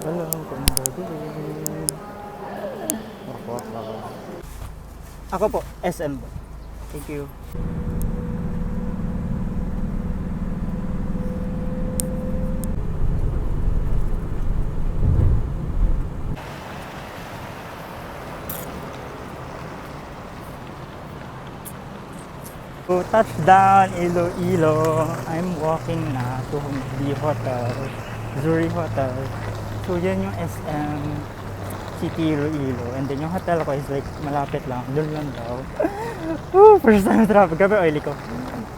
Alam kung gagawin. Wak, wak. Ako po, SM po. Thank you. So, touchdown, Iloilo. I'm walking na to the hotel, Zuri Hotel. So, yan yung SM City Iloilo. And then yung hotel ko is like malapit lang. Doon lang daw. Woo, first time na traffic. Gabi oily ko.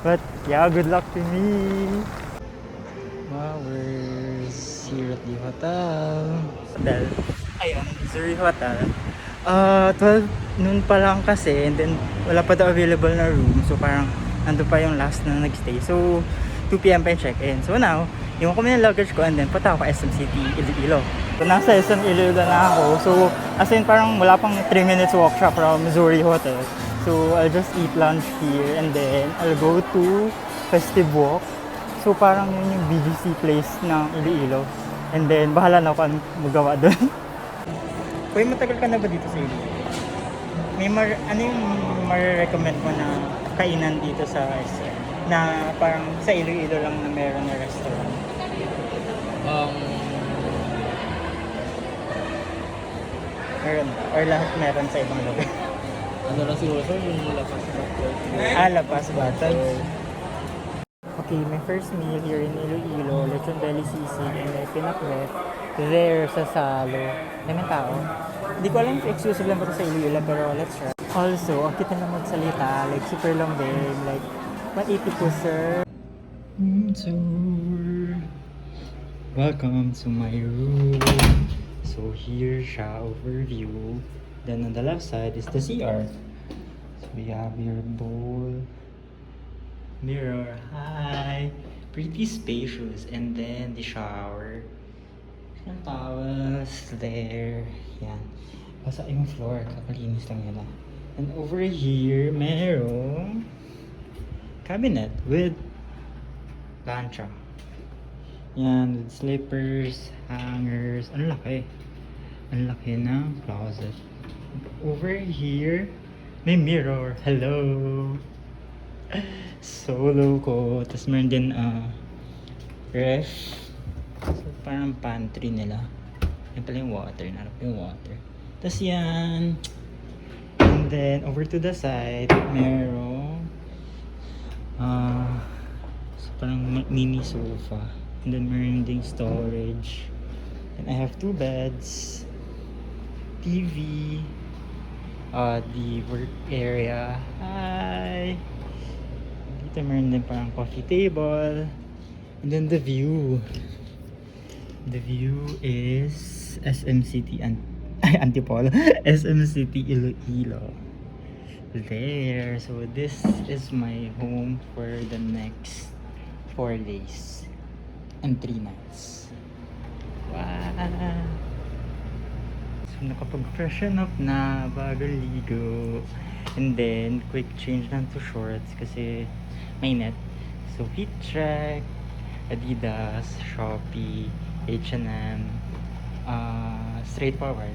But yeah, good luck to me. Wow, we're here at the hotel. Ayun, Zuri Hotel. 12 noon pa lang kasi, and then wala pa daw available na room. So parang nandun pa yung last na nagstay. So 2 PM pa yung check-in. So now, iwan ko muna yung luggage ko and then punta ako SM City, Iloilo. So nasa SM Iloilo na ako. So as in parang wala pang 3 minutes walk siya from Missouri Hotel. So I'll just eat lunch here and then I'll go to Festive Walk. So parang yun yung BGC place ng Iloilo. And then bahala na ako anong magawa doon. Kuya, matagal ka na ba dito sa Iloilo? Ano yung ma-recommend mo na kainan dito sa SM? Na parang sa Iloilo lang na meron na restaurant? Meron ba? Or lahat meron sa ibang lugar? Ano lang siguro sir, yung lapas sa Bacolod. Lapas Batay. Okay, my first meal here in Iloilo, lechon belly sisig and may pinakbet there sa Salo. May tao. Hindi ko alam if exclusive lang ba ito sa Iloilo, pero let's try. Also, ang kita lang magsalita, like super lambing, like 180 po sir. Tour. Welcome to my room. So here siya, overview. Then on the left side is the CR. So we have your bowl. Mirror, hi! Pretty spacious. And then the shower. Yung towels there. Yan. Basta yung floor, kakalinis lang yun. And over here, merong cabinet with plancha. Yan, with slippers, hangers. Ang laki. Ang laki ng closet. Over here, may mirror. Hello! Solo ko. Tapos meron din ref. So, parang pantry nila. Yan pala yung water. Narap yung water. Tapos yan. And then over to the side, merong so parang mini sofa. And then meron ding storage. And I have 2 beds. TV. The work area. Hi! Dito meron din parang coffee table. And then the view. The view is SM City Antipolo. SM City Iloilo. There. So this is my home for the next 4 days and 3 nights. Wow! So nakapag-freshen up na, bagong ligo. And then quick change lang to shorts kasi mainit. So Fit Check, Adidas, Shopee, H&M, straightforward.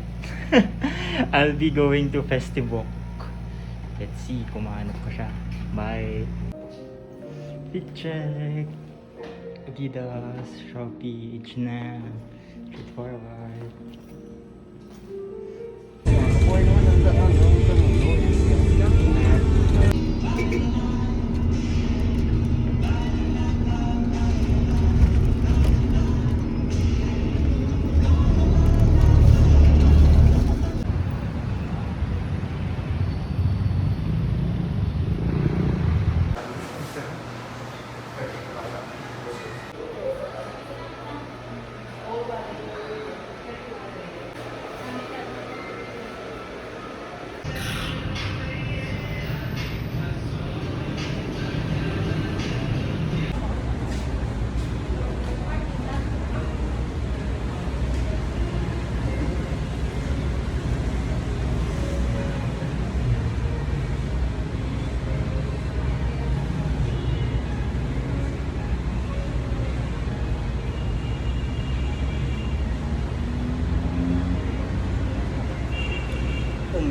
I'll be going to Festive Walk. Let's see kung mahanap ko siya. Bye! Fit Check, Adidas, Shopee, H&M, straightforward.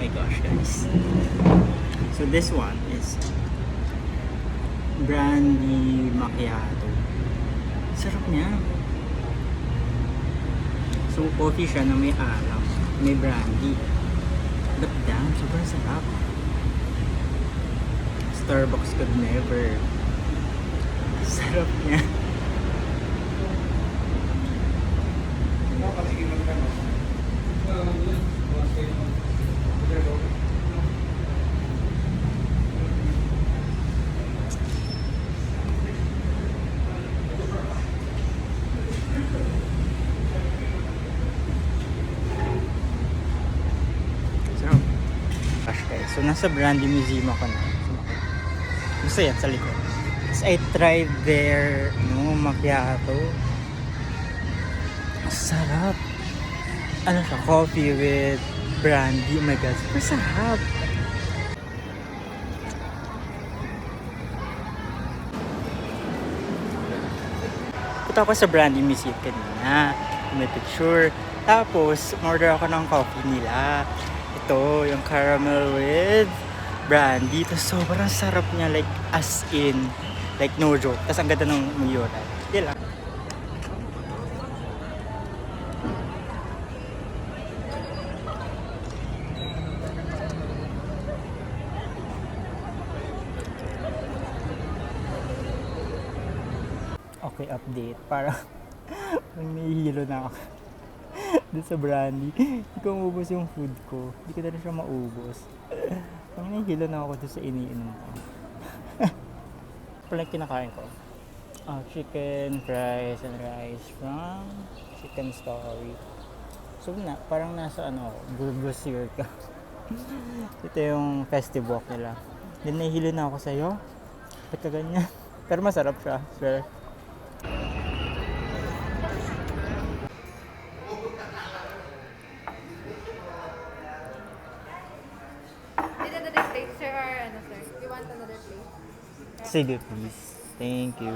my gosh, guys. So this one is brandy macchiato. Sarap niya. So coffee siya na may alam, may brandy. But damn, sobrang sarap. Starbucks could never. Sarap niya. Sarap. Gosh guys, so nasa Brandy Museum ako na. Gusto yan sa likod. Tapos I tried their macchiato. Sarap. Ano siya, coffee with brandy. Oh my god, super sarap. Punta ako sa Brandy Museum kanina. May picture. Tapos, order ako ng coffee nila. Ito, yung caramel with brandy. Tapos sobrang sarap niya. Like, as in. Like, no joke. Tapos ang ganda ng mural. Yan lang. Okay, update. Parang nahihilo na ako dun sa brandy. Hindi ko maubos yung food ko. Hindi ko na siya maubos. Parang nahihilo na ako dun sa iniinom ko. Parang kinakain ko. Chicken, fries, and rice from Chicken Story. So na, parang nasa Burgos ka. Ito yung festive walk nila. Then nahihilo na ako sa'yo. Ba't ka ganyan? Pero masarap siya. Sure. Another plate, sir, or ano, sir? You want another plate? Sige, please. Thank you.